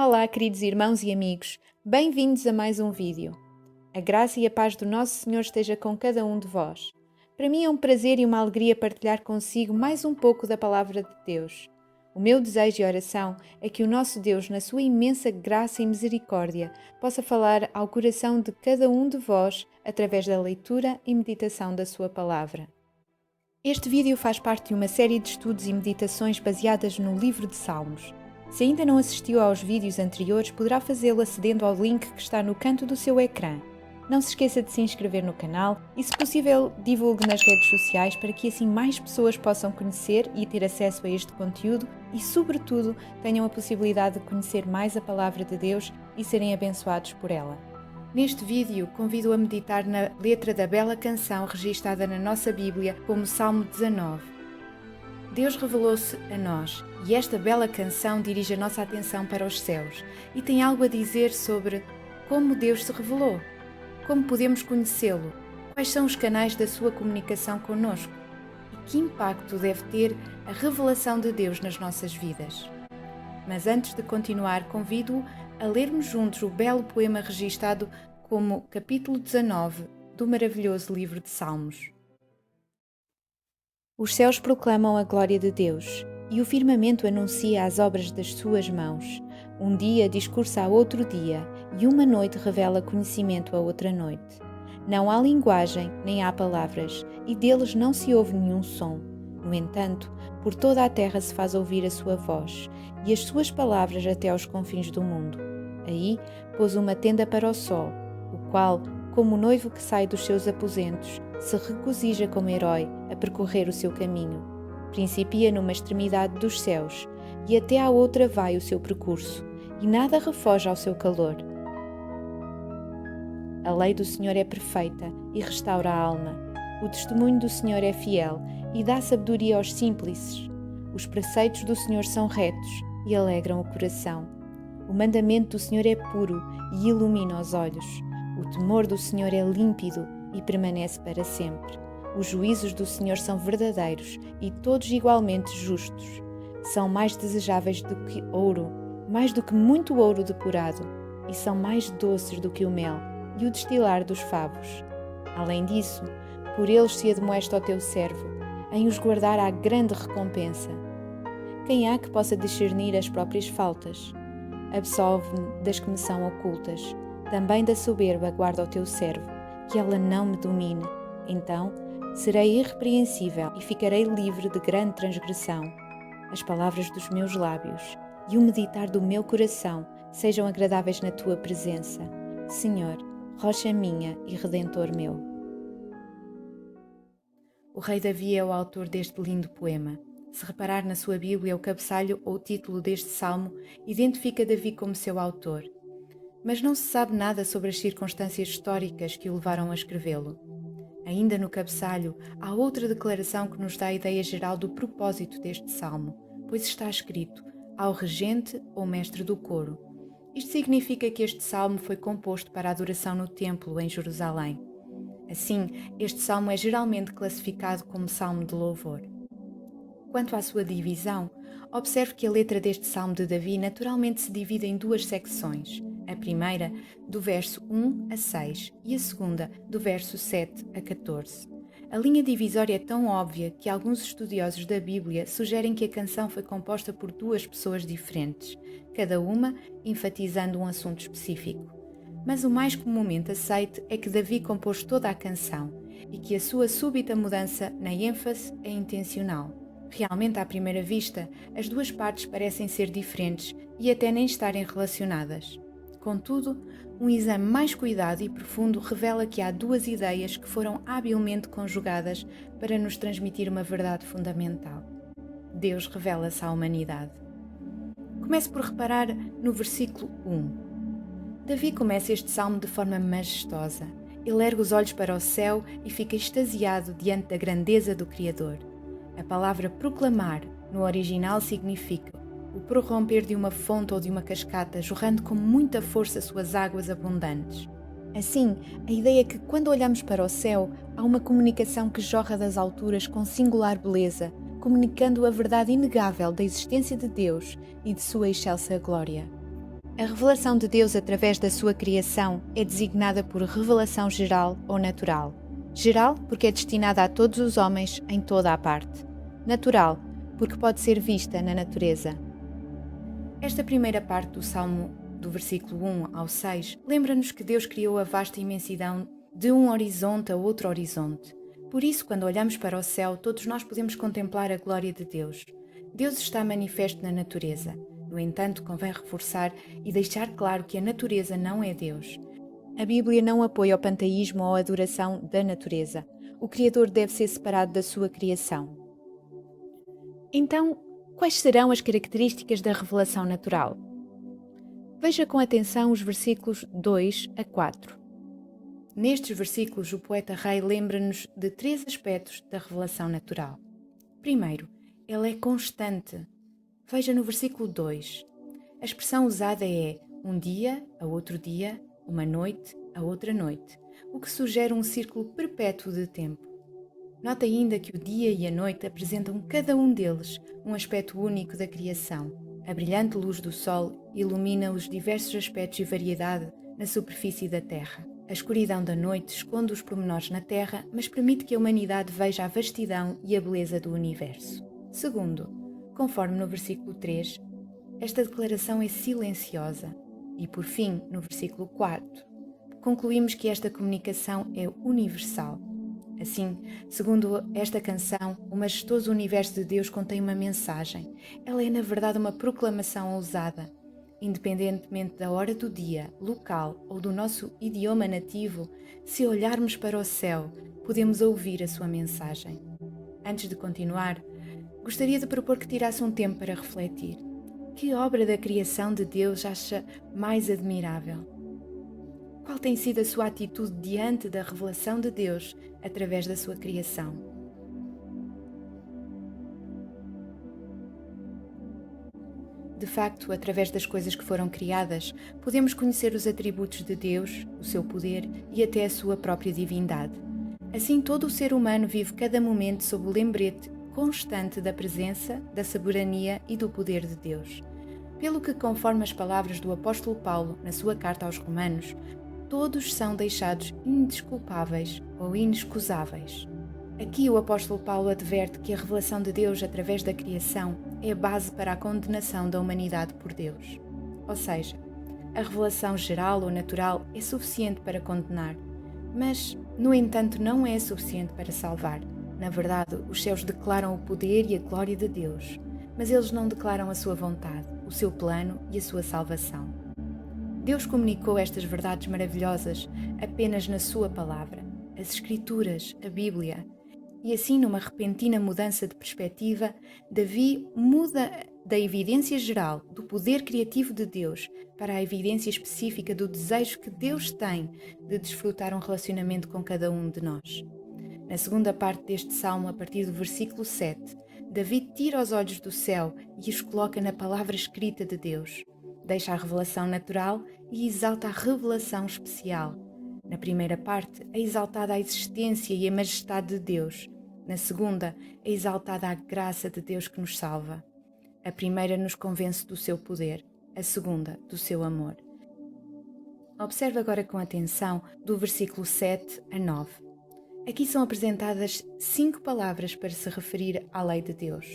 Olá, queridos irmãos e amigos, bem-vindos a mais um vídeo. A graça e a paz do nosso Senhor esteja com cada um de vós. Para mim é um prazer e uma alegria partilhar consigo mais um pouco da Palavra de Deus. O meu desejo e oração é que o nosso Deus, na sua imensa graça e misericórdia, possa falar ao coração de cada um de vós através da leitura e meditação da sua Palavra. Este vídeo faz parte de uma série de estudos e meditações baseadas no livro de Salmos. Se ainda não assistiu aos vídeos anteriores, poderá fazê-lo acedendo ao link que está no canto do seu ecrã. Não se esqueça de se inscrever no canal e, se possível, divulgue nas redes sociais para que assim mais pessoas possam conhecer e ter acesso a este conteúdo e, sobretudo, tenham a possibilidade de conhecer mais a Palavra de Deus e serem abençoados por ela. Neste vídeo, convido a meditar na letra da bela canção registada na nossa Bíblia como Salmo 19. Deus revelou-se a nós e esta bela canção dirige a nossa atenção para os céus e tem algo a dizer sobre como Deus se revelou, como podemos conhecê-lo, quais são os canais da sua comunicação conosco e que impacto deve ter a revelação de Deus nas nossas vidas. Mas antes de continuar, convido-o a lermos juntos o belo poema registado como capítulo 19 do maravilhoso livro de Salmos. Os céus proclamam a glória de Deus, e o firmamento anuncia as obras das suas mãos. Um dia discursa a outro dia, e uma noite revela conhecimento a outra noite. Não há linguagem, nem há palavras, e deles não se ouve nenhum som. No entanto, por toda a terra se faz ouvir a sua voz, e as suas palavras até aos confins do mundo. Aí pôs uma tenda para o sol, o qual, como o noivo que sai dos seus aposentos, se regozija como herói a percorrer o seu caminho. Principia numa extremidade dos céus, e até à outra vai o seu percurso, e nada refoge ao seu calor. A lei do Senhor é perfeita e restaura a alma. O testemunho do Senhor é fiel e dá sabedoria aos simples. Os preceitos do Senhor são retos e alegram o coração. O mandamento do Senhor é puro e ilumina os olhos. O temor do Senhor é límpido e permanece para sempre. Os juízos do Senhor são verdadeiros e todos igualmente justos. São mais desejáveis do que ouro, mais do que muito ouro depurado, e são mais doces do que o mel e o destilar dos favos. Além disso, por eles se admoesta o teu servo, em os guardar há grande recompensa. Quem há que possa discernir as próprias faltas? Absolve-me das que me são ocultas. Também da soberba guarda o teu servo, que ela não me domine. Então, serei irrepreensível e ficarei livre de grande transgressão. As palavras dos meus lábios e o meditar do meu coração sejam agradáveis na tua presença. Senhor, rocha minha e redentor meu. O rei Davi é o autor deste lindo poema. Se reparar na sua Bíblia, o cabeçalho ou título deste salmo identifica Davi como seu autor. Mas não se sabe nada sobre as circunstâncias históricas que o levaram a escrevê-lo. Ainda no cabeçalho, há outra declaração que nos dá a ideia geral do propósito deste salmo, pois está escrito ao regente ou mestre do coro. Isto significa que este salmo foi composto para a adoração no templo em Jerusalém. Assim, este salmo é geralmente classificado como salmo de louvor. Quanto à sua divisão, observe que a letra deste salmo de Davi naturalmente se divide em duas secções. A primeira, do verso 1 a 6, e a segunda, do verso 7 a 14. A linha divisória é tão óbvia que alguns estudiosos da Bíblia sugerem que a canção foi composta por duas pessoas diferentes, cada uma enfatizando um assunto específico. Mas o mais comumente aceito é que Davi compôs toda a canção e que a sua súbita mudança na ênfase é intencional. Realmente, à primeira vista, as duas partes parecem ser diferentes e até nem estarem relacionadas. Contudo, um exame mais cuidado e profundo revela que há duas ideias que foram habilmente conjugadas para nos transmitir uma verdade fundamental. Deus revela-se à humanidade. Comece por reparar no versículo 1. Davi começa este salmo de forma majestosa. Ele ergue os olhos para o céu e fica extasiado diante da grandeza do Criador. A palavra proclamar, no original, significa o prorromper de uma fonte ou de uma cascata, jorrando com muita força suas águas abundantes. Assim, a ideia é que quando olhamos para o céu, há uma comunicação que jorra das alturas com singular beleza, comunicando a verdade inegável da existência de Deus e de sua excelsa glória. A revelação de Deus através da sua criação é designada por revelação geral ou natural. Geral, porque é destinada a todos os homens em toda a parte. Natural, porque pode ser vista na natureza. Esta primeira parte do Salmo, do versículo 1 ao 6, lembra-nos que Deus criou a vasta imensidão de um horizonte a outro horizonte. Por isso, quando olhamos para o céu, todos nós podemos contemplar a glória de Deus. Deus está manifesto na natureza. No entanto, convém reforçar e deixar claro que a natureza não é Deus. A Bíblia não apoia o panteísmo ou a adoração da natureza. O Criador deve ser separado da sua criação. Então, quais serão as características da revelação natural? Veja com atenção os versículos 2 a 4. Nestes versículos, o poeta Rei lembra-nos de 3 aspectos da revelação natural. Primeiro, ela é constante. Veja no versículo 2. A expressão usada é um dia a outro dia, uma noite a outra noite, o que sugere um círculo perpétuo de tempo. Nota ainda que o dia e a noite apresentam cada um deles um aspecto único da criação. A brilhante luz do sol ilumina os diversos aspectos e variedade na superfície da Terra. A escuridão da noite esconde os pormenores na Terra, mas permite que a humanidade veja a vastidão e a beleza do universo. Segundo, conforme no versículo 3, esta declaração é silenciosa. E por fim, no versículo 4, concluímos que esta comunicação é universal. Assim, segundo esta canção, o majestoso universo de Deus contém uma mensagem. Ela é, na verdade, uma proclamação ousada. Independentemente da hora do dia, local ou do nosso idioma nativo, se olharmos para o céu, podemos ouvir a sua mensagem. Antes de continuar, gostaria de propor que tirasse um tempo para refletir. Que obra da criação de Deus acha mais admirável? Qual tem sido a sua atitude diante da revelação de Deus através da sua criação? De facto, através das coisas que foram criadas, podemos conhecer os atributos de Deus, o seu poder e até a sua própria divindade. Assim, todo o ser humano vive cada momento sob o lembrete constante da presença, da soberania e do poder de Deus. Pelo que, conforme as palavras do apóstolo Paulo na sua carta aos Romanos, todos são deixados indesculpáveis ou inexcusáveis. Aqui o apóstolo Paulo adverte que a revelação de Deus através da criação é a base para a condenação da humanidade por Deus. Ou seja, a revelação geral ou natural é suficiente para condenar, mas, no entanto, não é suficiente para salvar. Na verdade, os céus declaram o poder e a glória de Deus, mas eles não declaram a sua vontade, o seu plano e a sua salvação. Deus comunicou estas verdades maravilhosas apenas na sua palavra, as Escrituras, a Bíblia. E assim, numa repentina mudança de perspectiva, Davi muda da evidência geral do poder criativo de Deus para a evidência específica do desejo que Deus tem de desfrutar um relacionamento com cada um de nós. Na segunda parte deste salmo, a partir do versículo 7, Davi tira os olhos do céu e os coloca na palavra escrita de Deus. Deixa a revelação natural e exalta a revelação especial. Na primeira parte, é exaltada a existência e a majestade de Deus. Na segunda, é exaltada a graça de Deus que nos salva. A primeira nos convence do seu poder, a segunda do seu amor. Observe agora com atenção do versículo 7 a 9. Aqui são apresentadas 5 palavras para se referir à lei de Deus: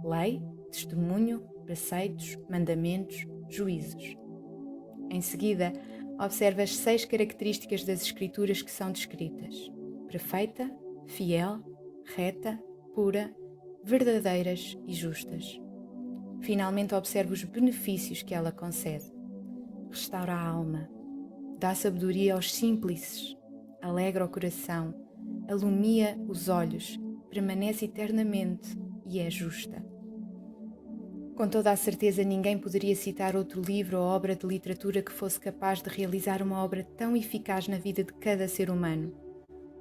lei, testemunho, preceitos, mandamentos, juízos. Em seguida, observe as 6 características das Escrituras que são descritas: perfeita, fiel, reta, pura, verdadeiras e justas. Finalmente, observe os benefícios que ela concede. Restaura a alma, dá sabedoria aos simples, alegra o coração, alumia os olhos, permanece eternamente e é justa. Com toda a certeza, ninguém poderia citar outro livro ou obra de literatura que fosse capaz de realizar uma obra tão eficaz na vida de cada ser humano.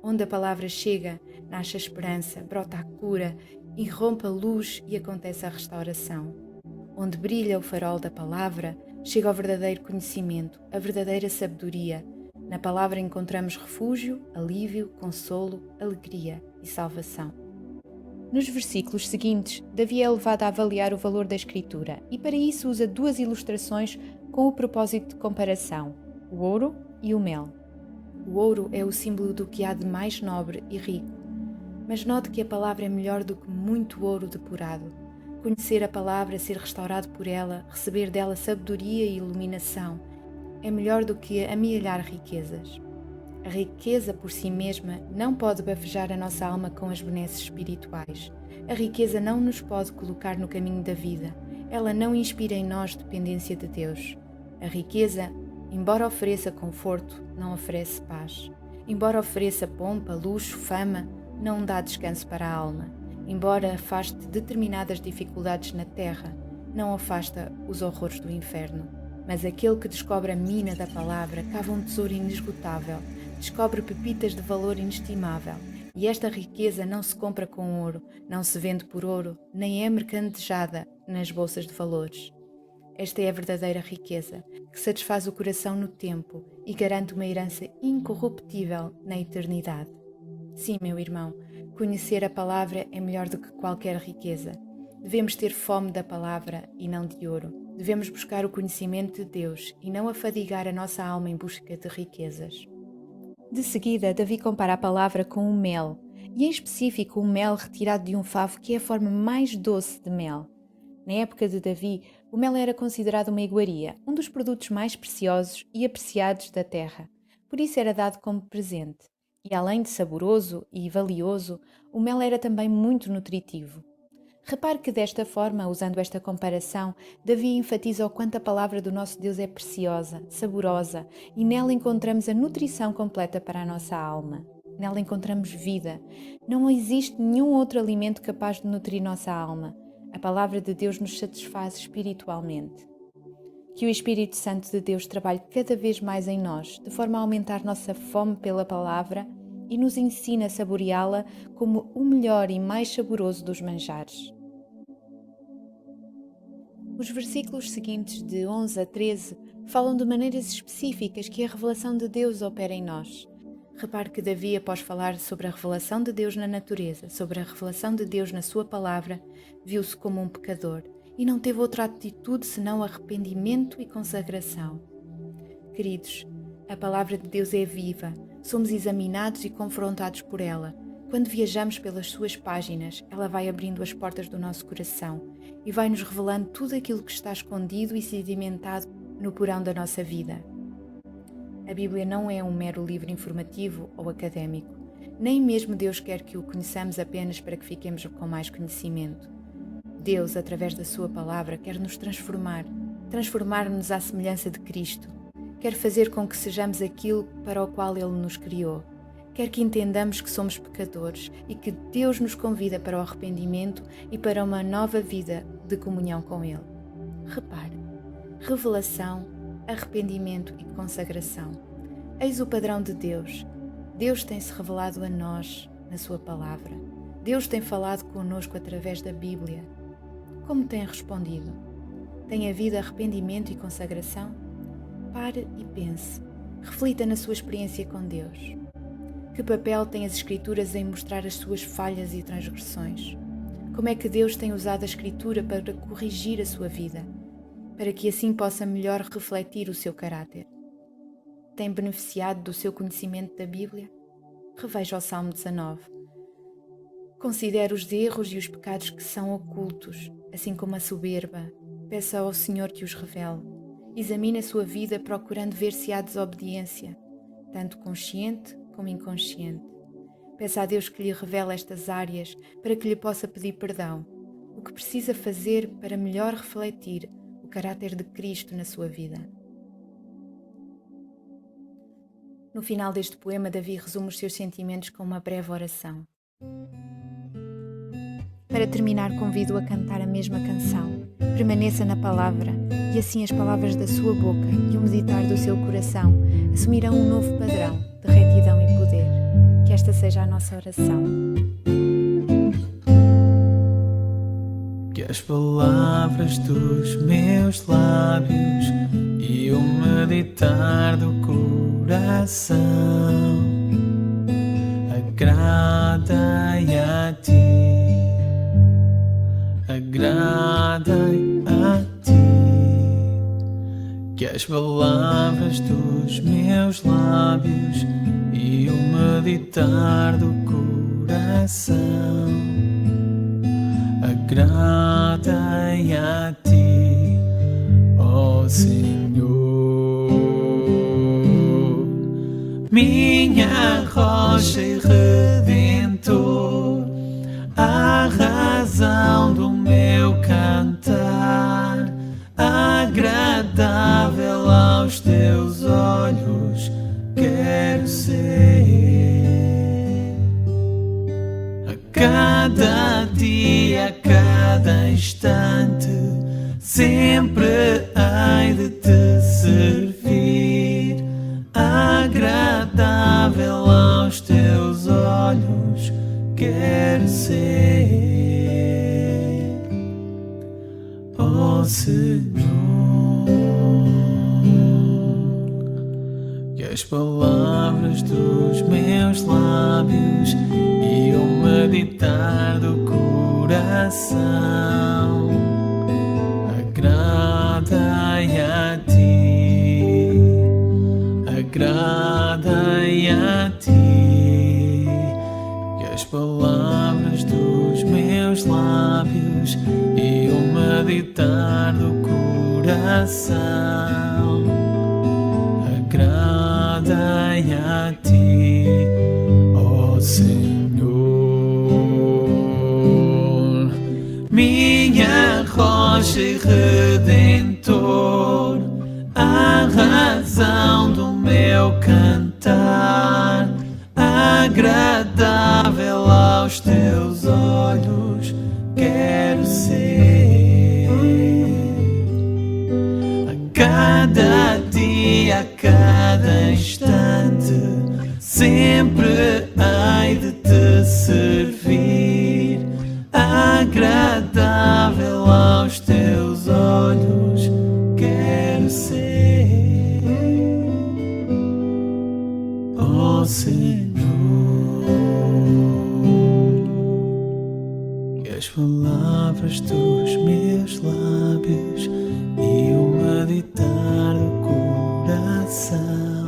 Onde a palavra chega, nasce a esperança, brota a cura, irrompe a luz e acontece a restauração. Onde brilha o farol da palavra, chega o verdadeiro conhecimento, a verdadeira sabedoria. Na palavra encontramos refúgio, alívio, consolo, alegria e salvação. Nos versículos seguintes, Davi é levado a avaliar o valor da Escritura e para isso usa 2 ilustrações com com o propósito de comparação, o ouro e o mel. O ouro é o símbolo do que há de mais nobre e rico. Mas note que a palavra é melhor do que muito ouro depurado. Conhecer a palavra, ser restaurado por ela, receber dela sabedoria e iluminação, é melhor do que amealhar riquezas. A riqueza por si mesma não pode bafejar a nossa alma com as benesses espirituais. A riqueza não nos pode colocar no caminho da vida. Ela não inspira em nós dependência de Deus. A riqueza, embora ofereça conforto, não oferece paz. Embora ofereça pompa, luxo, fama, não dá descanso para a alma. Embora afaste determinadas dificuldades na terra, não afasta os horrores do inferno. Mas aquele que descobre a mina da palavra cava um tesouro inesgotável, descobre pepitas de valor inestimável. E esta riqueza não se compra com ouro, não se vende por ouro, nem é mercantejada nas bolsas de valores. Esta é a verdadeira riqueza, que satisfaz o coração no tempo e garante uma herança incorruptível na eternidade. Sim, meu irmão, conhecer a palavra é melhor do que qualquer riqueza. Devemos ter fome da palavra e não de ouro. Devemos buscar o conhecimento de Deus e não afadigar a nossa alma em busca de riquezas. De seguida, Davi compara a palavra com o mel, e em específico o mel retirado de um favo, que é a forma mais doce de mel. Na época de Davi, o mel era considerado uma iguaria, um dos produtos mais preciosos e apreciados da terra. Por isso era dado como presente. E além de saboroso e valioso, o mel era também muito nutritivo. Repare que desta forma, usando esta comparação, Davi enfatiza o quanto a palavra do nosso Deus é preciosa, saborosa, e nela encontramos a nutrição completa para a nossa alma. Nela encontramos vida. Não existe nenhum outro alimento capaz de nutrir nossa alma. A palavra de Deus nos satisfaz espiritualmente. Que o Espírito Santo de Deus trabalhe cada vez mais em nós, de forma a aumentar nossa fome pela palavra e nos ensine a saboreá-la como o melhor e mais saboroso dos manjares. Os versículos seguintes, de 11 a 13, falam de maneiras específicas que a revelação de Deus opera em nós. Repare que Davi, após falar sobre a revelação de Deus na natureza, sobre a revelação de Deus na sua palavra, viu-se como um pecador e não teve outra atitude senão arrependimento e consagração. Queridos, a palavra de Deus é viva, somos examinados e confrontados por ela. Quando viajamos pelas suas páginas, ela vai abrindo as portas do nosso coração e vai nos revelando tudo aquilo que está escondido e sedimentado no porão da nossa vida. A Bíblia não é um mero livro informativo ou académico. Nem mesmo Deus quer que o conheçamos apenas para que fiquemos com mais conhecimento. Deus, através da sua palavra, quer nos transformar-nos à semelhança de Cristo. Quer fazer com que sejamos aquilo para o qual Ele nos criou. Quer que entendamos que somos pecadores e que Deus nos convida para o arrependimento e para uma nova vida de comunhão com Ele. Repare, revelação, arrependimento e consagração. Eis o padrão de Deus. Deus tem-se revelado a nós na sua palavra. Deus tem falado conosco através da Bíblia. Como tem respondido? Tem havido arrependimento e consagração? Pare e pense. Reflita na sua experiência com Deus. Que papel têm as Escrituras em mostrar as suas falhas e transgressões? Como é que Deus tem usado a Escritura para corrigir a sua vida, para que assim possa melhor refletir o seu caráter? Tem beneficiado do seu conhecimento da Bíblia? Reveja o Salmo 19. Considere os erros e os pecados que são ocultos, assim como a soberba. Peça ao Senhor que os revele. Examine a sua vida procurando ver se há desobediência, tanto consciente como inconsciente. Peça a Deus que lhe revele estas áreas para que lhe possa pedir perdão. O que precisa fazer para melhor refletir o caráter de Cristo na sua vida. No final deste poema, Davi resume os seus sentimentos com uma breve oração. Para terminar, convido-o a cantar a mesma canção. Permaneça na palavra, e assim as palavras da sua boca e o meditar do seu coração assumirão um novo padrão de retidão e poder. Que esta seja a nossa oração. Que as palavras dos meus lábios e o meditar do coração agradem a ti, agradem a ti. que as palavras dos meus lábios e o meditar do coração agradem a ti, ó Senhor, minha rocha e redentor, a razão do meu cantar, agradável aos teus olhos quero ser. A cada dia, a cada instante, sempre hei de te servir, agradável aos teus olhos quero ser, ó Senhor. Que as palavras dos meus lábios e o meditar do coração agradem a ti, agradem a ti. Que as palavras dos meus lábios e o meditar do coração agradem a ti, ó Senhor, minha rocha e redentor, a razão do meu cantar, agradável aos teus olhos quero ser. A cada dia, a cada instante, sempre hei de te servir, agradável aos teus olhos quero ser, ó Senhor. Que as palavras dos meus lábios e o meditar do coração